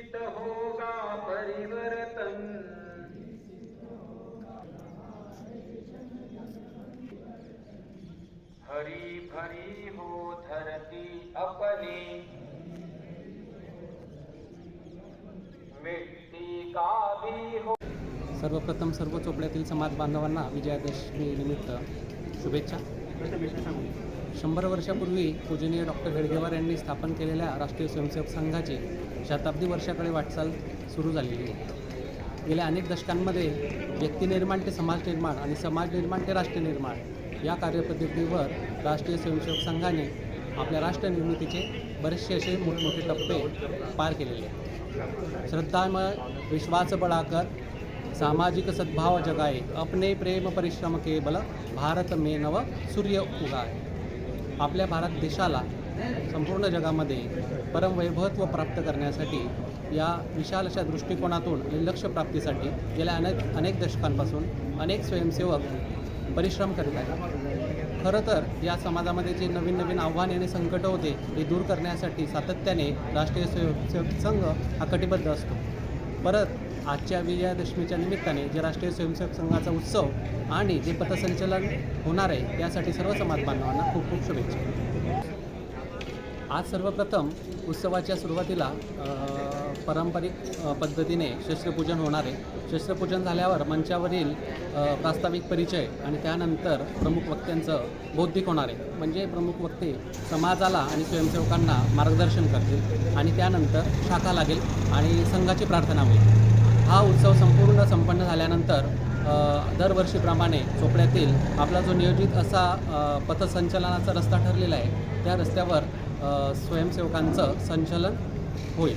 निश्चित होगा परिवर्तन। हरी भरी हो धरती अपनी, मिट्टी का भी हो। सर्वप्रथम सर्व चोपड्यातील समाज बांधवांना विजयादशमी निमित्त शुभेच्छा। 100 वर्षापूर्वी पूजनीय डॉक्टर हेडगेवार यांनी स्थापन केलेल्या राष्ट्रीय स्वयंसेवक संघाची शताब्दी वर्षाकडे वाटचाल सुरू झालेली आहे। गेल्या अनेक दशकांमध्ये व्यक्तिनिर्माण ते समाज निर्माण आणि समाज निर्माण ते राष्ट्र निर्माण या कार्यपद्धतीवर राष्ट्रीय स्वयंसेवक संघाने आपल्या राष्ट्र निर्मितीचे बरेचसे असे मोठमोठे टप्पे पार केलेले आहेत। श्रद्धामय विश्वास बळाकर, सामाजिक सद्भाव जगाए, अपने प्रेम परिश्रम के बल, भारत में नव सूर्य उगाए। आपल्या भारत देशाला संपूर्ण जगामध्ये परमवैभवत्व प्राप्त करण्यासाठी या विशाल अशा दृष्टिकोनातून आणि लक्ष्यप्राप्तीसाठी गेल्या अनेक दशकांपासून अनेक स्वयंसेवक परिश्रम करीत आहेत। खरं तर या समाजामध्ये जे नवीन नवीन आव्हाने आणि संकट होते ते दूर करण्यासाठी सातत्याने राष्ट्रीय स्वयंसेवक संघ हा कटिबद्ध असतो। परत आजच्या विजयादशमीच्या निमित्ताने जे राष्ट्रीय स्वयंसेवक संघाचा उत्सव आणि जे पथसंचलन होणार आहे त्यासाठी सर्व समाज बांधवांना खूप खूप शुभेच्छा। आज सर्वप्रथम उत्सवाच्या सुरुवातीला पारंपरिक पद्धतीने शस्त्रपूजन होणार आहे। शस्त्रपूजन झाल्यावर मंचावरील प्रास्ताविक परिचय आणि त्यानंतर प्रमुख वक्त्यांचं बौद्धिक होणार आहे। म्हणजे प्रमुख वक्ते समाजाला आणि स्वयंसेवकांना मार्गदर्शन करतील आणि त्यानंतर शाखा लागेल आणि संघाची प्रार्थना होईल। हा उत्सव संपूर्ण संपन्न झाल्यानंतर दरवर्षीप्रमाणे चोपड्यातील आपला जो नियोजित असा पथसंचलनाचा रस्ता ठरलेला आहे त्या रस्त्यावर स्वयंसेवकांचं संचलन होईल।